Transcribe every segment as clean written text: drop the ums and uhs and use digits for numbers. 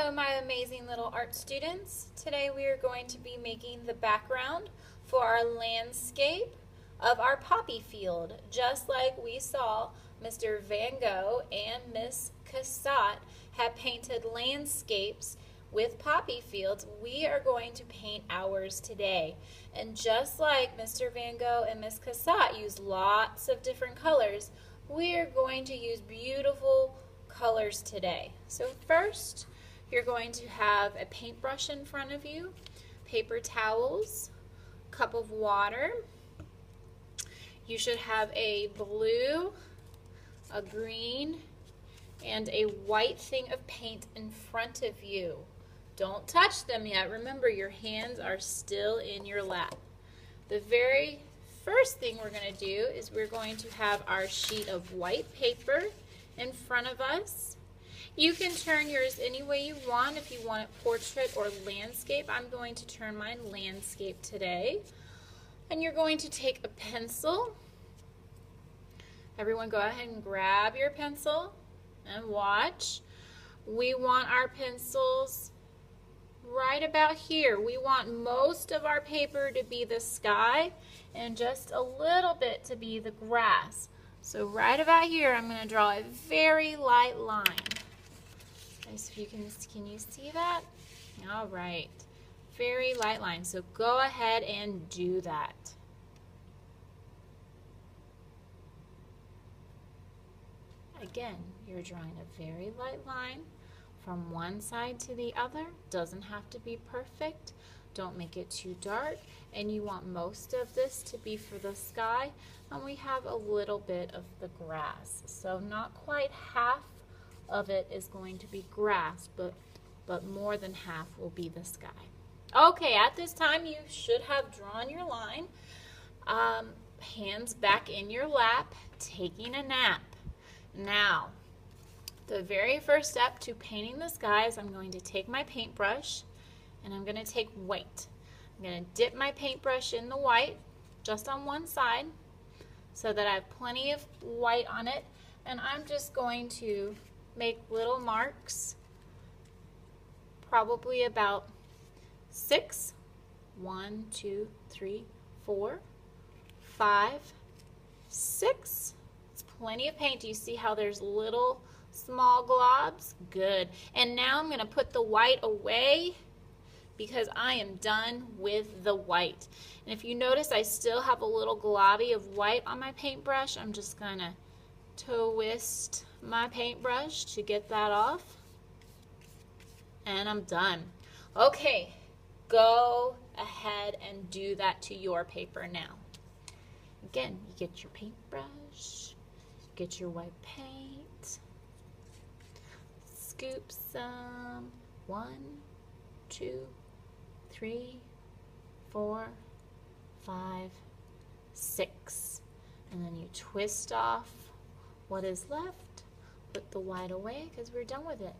Hello, my amazing little art students. Today we are going to be making the background for our landscape of our poppy field. Just like we saw Mr. Van Gogh and Miss Cassatt have painted landscapes with poppy fields, we are going to paint ours today. And just like Mr. Van Gogh and Miss Cassatt used lots of different colors, we are going to use beautiful colors today. So first, you're going to have a paintbrush in front of you, paper towels, cup of water. You should have a blue, a green, and a white thing of paint in front of you. Don't touch them yet. Remember, your hands are still in your lap. The very first thing we're going to do is we're going to have our sheet of white paper in front of us. You can turn yours any way you want. If you want it portrait or landscape, I'm going to turn mine landscape today. And you're going to take a pencil. Everyone go ahead and grab your pencil and watch. We want our pencils right about here. We want most of our paper to be the sky and just a little bit to be the grass. So right about here, I'm going to draw a very light line. So if you can you see that? All right, very light line. So go ahead and do that. Again, you're drawing a very light line from one side to the other. Doesn't have to be perfect. Don't make it too dark. And you want most of this to be for the sky. And we have a little bit of the grass. So not quite half of it is going to be grass, but more than half will be the sky. Okay, at this time you should have drawn your line. Hands back in your lap, taking a nap. Now, the very first step to painting the sky is I'm going to take my paintbrush and I'm going to take white. I'm going to dip my paintbrush in the white just on one side so that I have plenty of white on it, and I'm just going to make little marks, probably about 6, 1, 2, 3, 4, 5, 6. It's plenty of paint. Do you see how there's little small globs? Good. And now I'm going to put the white away because I am done with the white. And if you notice, I still have a little globby of white on my paintbrush. I'm just going to twist my paintbrush to get that off. And I'm done. Okay, go ahead and do that to your paper now. Again, you get your paintbrush, get your white paint, scoop some. 1, 2, 3, 4, 5, 6. And then you twist off what is left. Put the white away because we're done with it.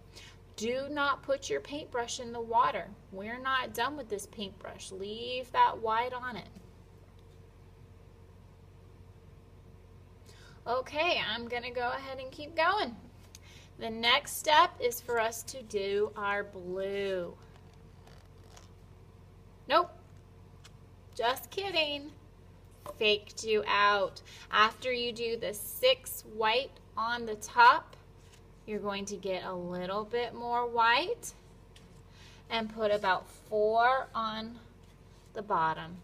Do not put your paintbrush in the water. We're not done with this paintbrush. Leave that white on it. Okay, I'm going to go ahead and keep going. The next step is for us to do our blue. Nope, just kidding. Faked you out. After you do the 6 white on the top, you're going to get a little bit more white and put about 4 on the bottom.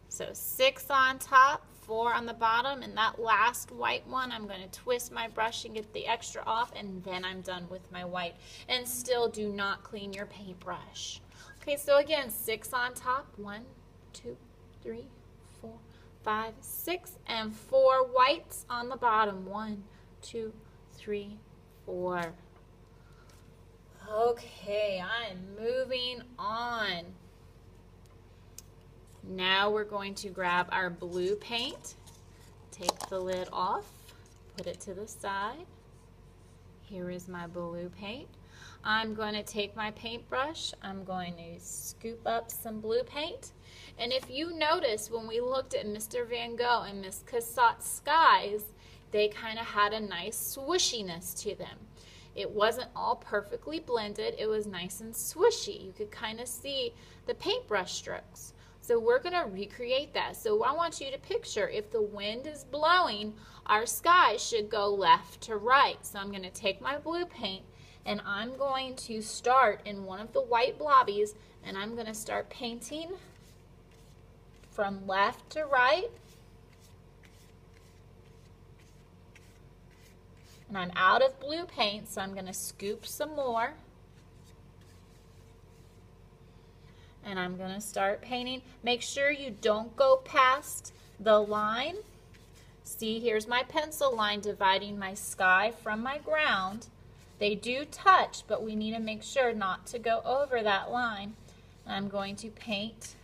So 6 on top, 4 on the bottom, and that last white one, I'm going to twist my brush and get the extra off, and then I'm done with my white. And still do not clean your paintbrush. Okay, so again, 6 on top, 1, 2, 3, 4, 5, 6, and 4 whites on the bottom. 1, 2, 3, 4. Okay, I'm moving on. Now we're going to grab our blue paint, take the lid off, put it to the side. Here is my blue paint. I'm going to take my paintbrush, I'm going to scoop up some blue paint. And if you notice, when we looked at Mr. Van Gogh and Miss Cassatt's skies, they kind of had a nice swooshiness to them. it wasn't all perfectly blended. It was nice and swishy. You could kind of see the paintbrush strokes. So we're going to recreate that. So I want you to picture if the wind is blowing, our sky should go left to right. So I'm going to take my blue paint and I'm going to start in one of the white blobbies and I'm going to start painting from left to right. And I'm out of blue paint, so I'm going to scoop some more. And I'm going to start painting. Make sure you don't go past the line. See, here's my pencil line dividing my sky from my ground. They do touch, but we need to make sure not to go over that line. And I'm going to paint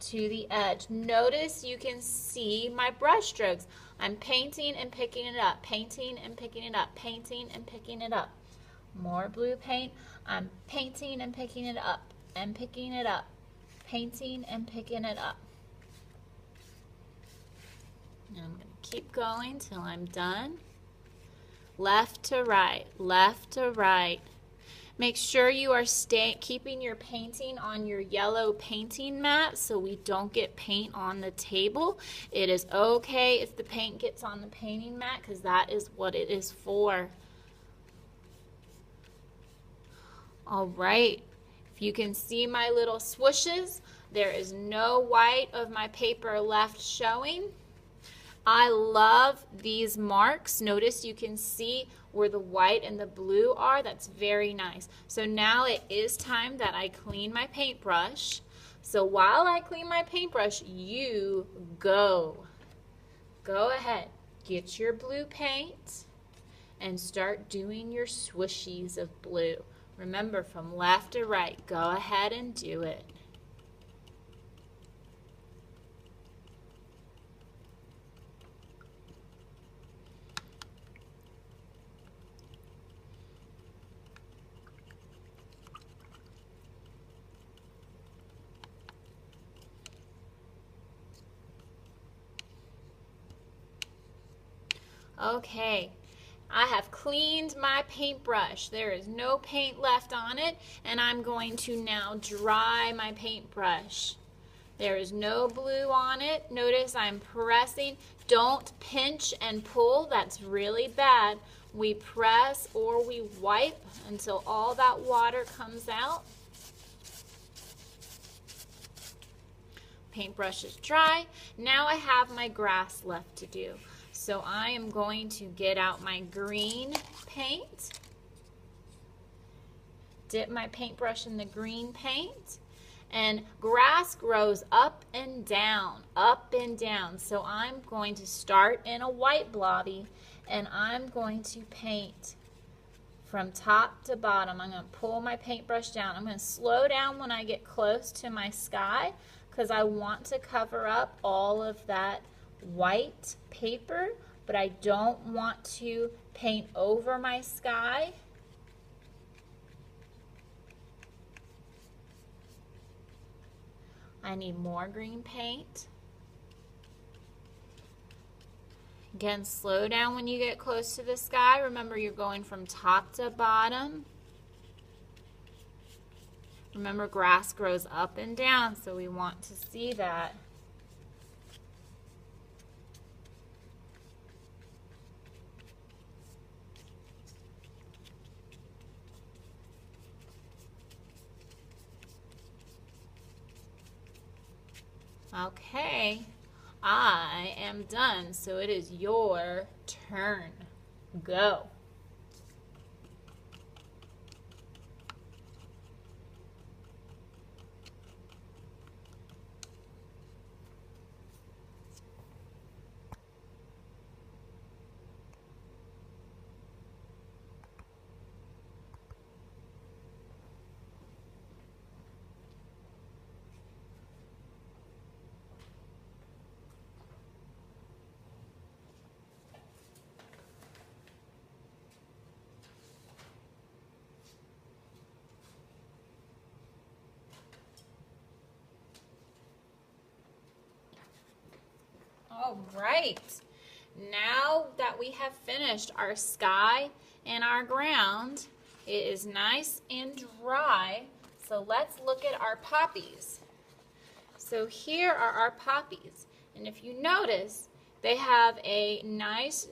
to the edge. Notice you can see my brush strokes. I'm painting and picking it up, painting and picking it up, painting and picking it up. More blue paint. I'm painting and picking it up and picking it up, painting and picking it up. And I'm going to keep going till I'm done. Left to right, left to right. Make sure you are keeping your painting on your yellow painting mat so we don't get paint on the table. It is okay if the paint gets on the painting mat because that is what it is for. All right, if you can see my little swooshes, there is no white of my paper left showing. I love these marks. Notice you can see where the white and the blue are. That's very nice. So now it is time that I clean my paintbrush. So while I clean my paintbrush, you go ahead, get your blue paint and start doing your swooshies of blue. Remember, from left to right, go ahead and do it. Okay, I have cleaned my paintbrush. There is no paint left on it, and I'm going to now dry my paintbrush. There is no blue on it. Notice I'm pressing. Don't pinch and pull. That's really bad. We press or we wipe until all that water comes out. Paintbrush is dry. Now I have my grass left to do. So I am going to get out my green paint, dip my paintbrush in the green paint, and grass grows up and down, up and down. So I'm going to start in a white blobby and I'm going to paint from top to bottom. I'm going to pull my paintbrush down. I'm going to slow down when I get close to my sky because I want to cover up all of that white paper, but I don't want to paint over my sky. I need more green paint. Again, slow down when you get close to the sky. Remember, you're going from top to bottom. Remember, grass grows up and down, so we want to see that. Okay, I am done, so it is your turn. Go. All right, now that we have finished our sky in our ground. It is nice and dry. So let's look at our poppies. So here are our poppies. And if you notice, they have a nice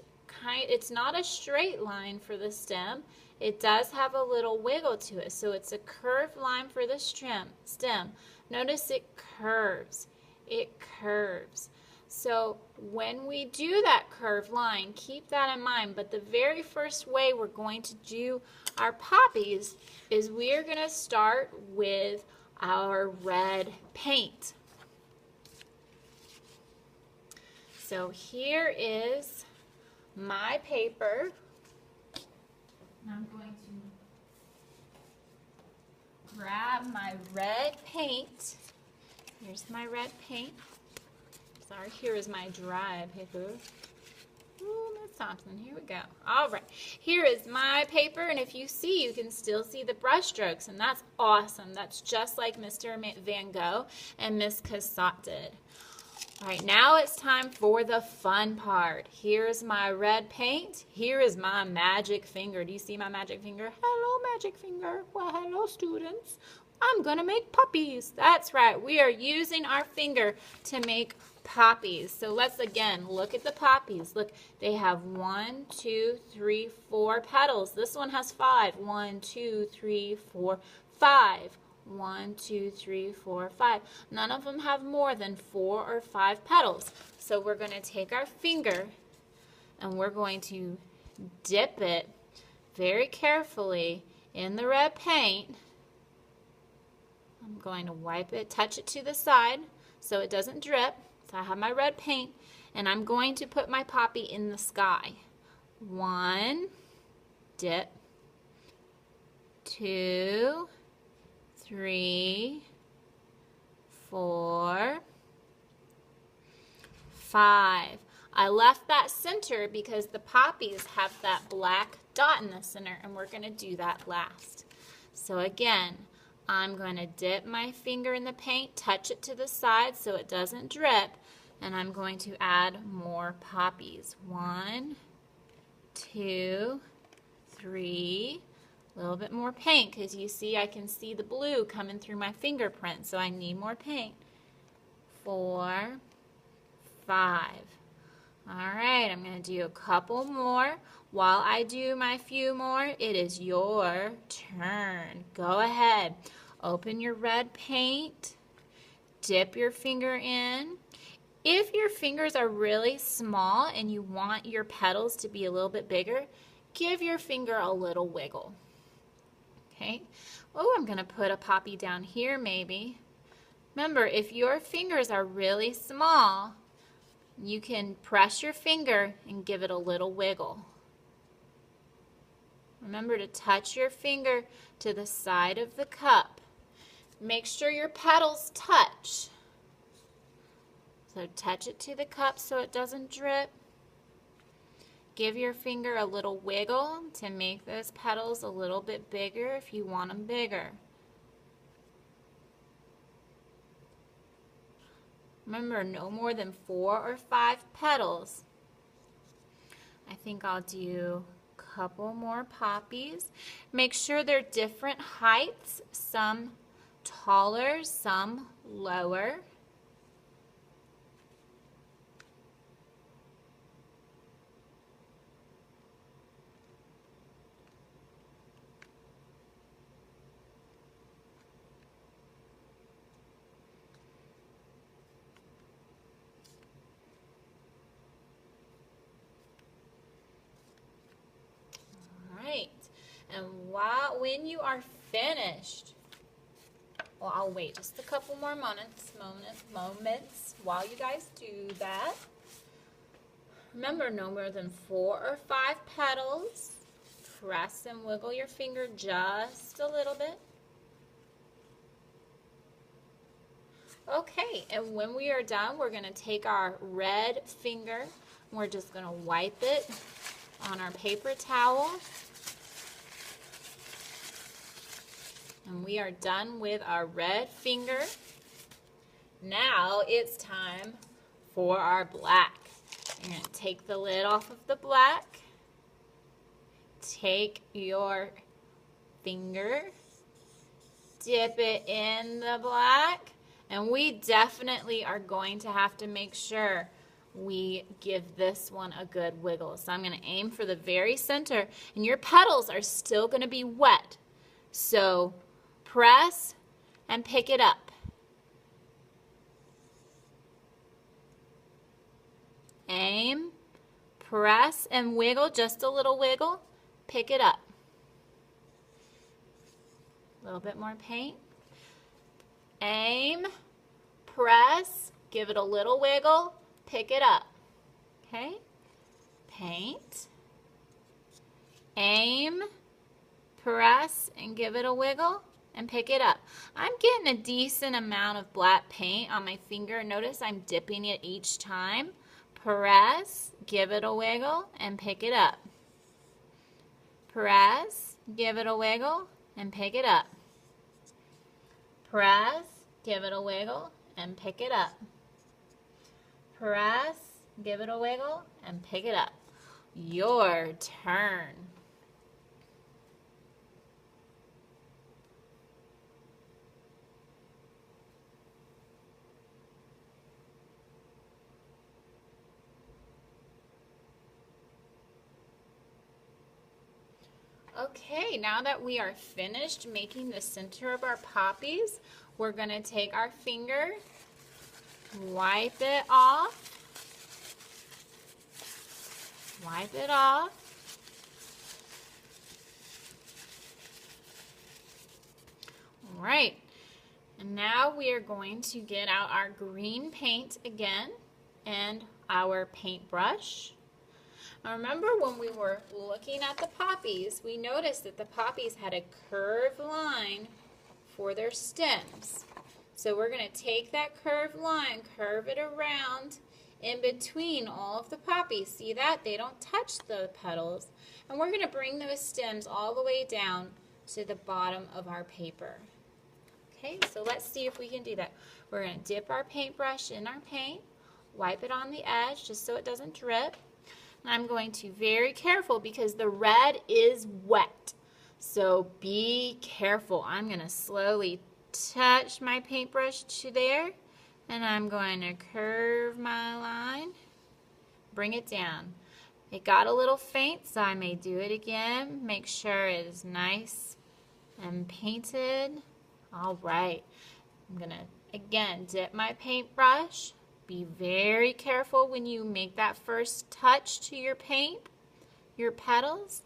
it's not a straight line for the stem. It does have a little wiggle to it. So it's a curved line for the stem. Notice it curves. It curves. So when we do that curved line, keep that in mind. But the very first way we're going to do our poppies is we are going to start with our red paint. So here is my paper. I'm going to grab my red paint. Here's my red paint. Sorry, here is my dry paper. Ooh, Miss Thompson, here we go. All right, here is my paper, and if you see, you can still see the brush strokes, and that's awesome. That's just like Mr. Van Gogh and Miss Cassatt did. All right, now it's time for the fun part. Here's my red paint. Here is my magic finger. Do you see my magic finger? Hello, magic finger. Well, hello, students. I'm going to make poppies. That's right. We are using our finger to make poppies. So let's again look at the poppies. Look, they have 1, 2, 3, 4 petals. This one has 5. 1, 2, 3, 4, 5. 1, 2, 3, 4, 5. None of them have more than 4 or 5 petals. So we're going to take our finger and we're going to dip it very carefully in the red paint. I'm going to wipe it, touch it to the side so it doesn't drip. So I have my red paint, and I'm going to put my poppy in the sky. 1, dip, 2, 3, 4, 5. I left that center because the poppies have that black dot in the center, and we're going to do that last. So again, I'm going to dip my finger in the paint, touch it to the side so it doesn't drip, and I'm going to add more poppies. 1, 2, 3, a little bit more paint because you see I can see the blue coming through my fingerprint, so I need more paint. 4, 5. All right, I'm going to do a couple more. While I do my few more, it is your turn. Go ahead. Open your red paint. Dip your finger in. If your fingers are really small and you want your petals to be a little bit bigger, give your finger a little wiggle. Okay. Oh, I'm going to put a poppy down here maybe. Remember, if your fingers are really small, you can press your finger and give it a little wiggle. Remember to touch your finger to the side of the cup. Make sure your petals touch. So touch it to the cup so it doesn't drip. Give your finger a little wiggle to make those petals a little bit bigger if you want them bigger. Remember, no more than 4 or 5 petals. I think I'll do a couple more poppies. Make sure they're different heights, some taller, some lower. And when you are finished, well, I'll wait just a couple more moments while you guys do that. Remember, no more than 4 or 5 petals. Press and wiggle your finger just a little bit. Okay, and when we are done, we're going to take our red finger and we're just going to wipe it on our paper towel. And we are done with our red finger. Now it's time for our black. You're going to take the lid off of the black, take your finger, dip it in the black, and we definitely are going to have to make sure we give this one a good wiggle. So I'm going to aim for the very center, and your petals are still going to be wet. So press and pick it up. Aim, press and wiggle, just a little wiggle, pick it up. A little bit more paint. Aim, press, give it a little wiggle, pick it up. Okay? Paint. Aim, press, and give it a wiggle and pick it up. I'm getting a decent amount of black paint on my finger. Notice I'm dipping it each time. Press, give it a wiggle, and pick it up. Press, give it a wiggle, and pick it up. Press, give it a wiggle, and pick it up. Press, give it a wiggle, and pick it up. Your turn. Okay, now that we are finished making the center of our poppies, we're going to take our finger, wipe it off, All right, and now we are going to get out our green paint again and our paintbrush. Now remember when we were looking at the poppies, we noticed that the poppies had a curved line for their stems. So we're going to take that curved line, curve it around in between all of the poppies. See that? They don't touch the petals. And we're going to bring those stems all the way down to the bottom of our paper. Okay, so let's see if we can do that. We're going to dip our paintbrush in our paint, wipe it on the edge just so it doesn't drip. I'm going to be very careful because the red is wet. So be careful. I'm going to slowly touch my paintbrush to there, and I'm going to curve my line, bring it down. It got a little faint, so I may do it again. Make sure it is nice and painted. All right. I'm going to, again, dip my paintbrush. Be very careful when you make that first touch to your paint, your petals.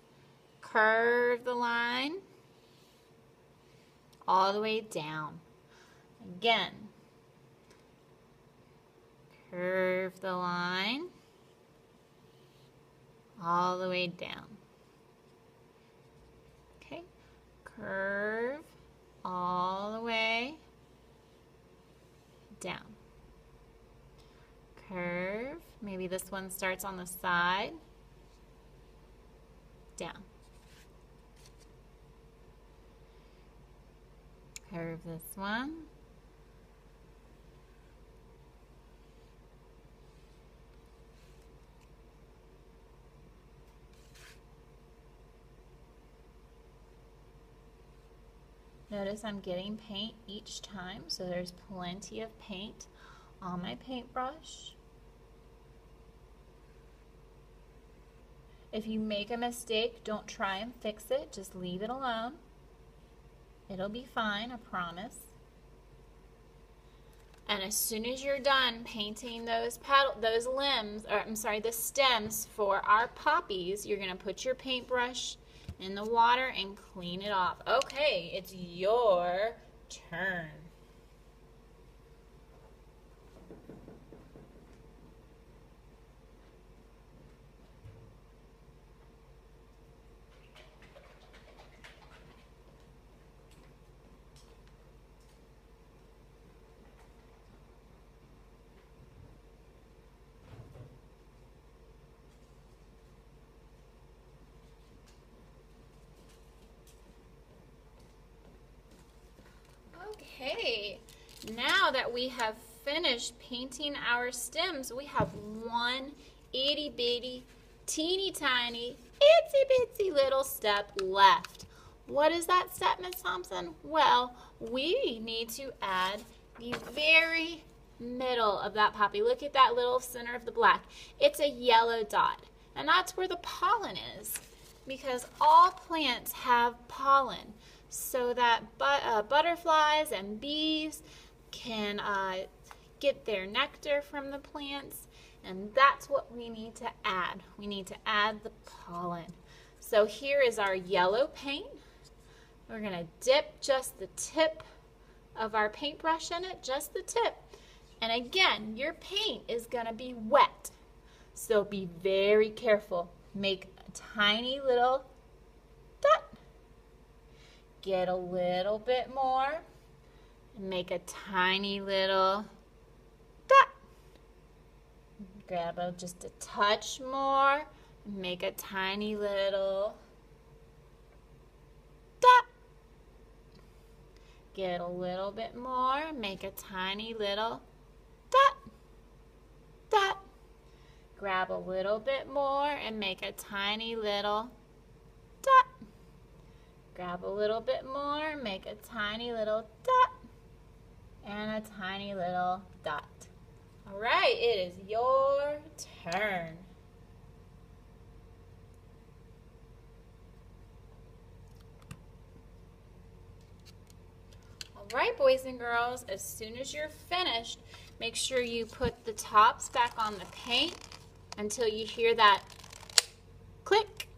Curve the line all the way down. Again, curve the line all the way down. Okay, curve all the way down. Curve, maybe this one starts on the side, down. Curve this one. Notice I'm getting paint each time, so there's plenty of paint on my paintbrush. If you make a mistake, don't try and fix it, just leave it alone. It'll be fine, I promise. And as soon as you're done painting those the stems for our poppies, you're going to put your paintbrush in the water and clean it off. Okay, it's your turn. Okay, now that we have finished painting our stems, we have one itty bitty, teeny tiny, itsy bitsy little step left. What is that step, Miss Thompson? Well, we need to add the very middle of that poppy. Look at that little center of the black. It's a yellow dot, and that's where the pollen is, because all plants have pollen, so that butterflies and bees can get their nectar from the plants, and that's what we need to add. We need to add the pollen. So here is our yellow paint. We're going to dip just the tip of our paintbrush in it, just the tip. And again, your paint is going to be wet, so be very careful. Make a tiny little dot. Get a little bit more and make a tiny little dot. Grab just a touch more and make a tiny little dot. Get a little bit more, make a tiny little dot, dot. Grab a little bit more and make a tiny little dot. Grab a little bit more, make a tiny little dot, and a tiny little dot. All right, it is your turn. All right, boys and girls, as soon as you're finished, make sure you put the tops back on the paint until you hear that click.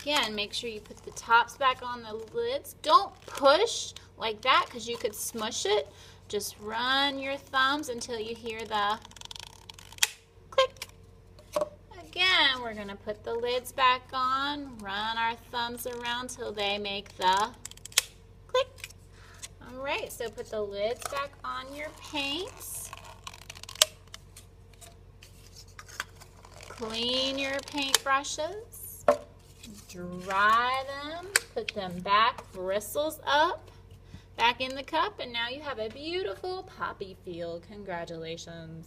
Again, make sure you put the tops back on the lids. Don't push like that because you could smush it. Just run your thumbs until you hear the click. Again, we're going to put the lids back on, run our thumbs around till they make the click. All right, so put the lids back on your paints. Clean your paint brushes. Dry them, put them back, bristles up, back in the cup, and now you have a beautiful poppy field. Congratulations.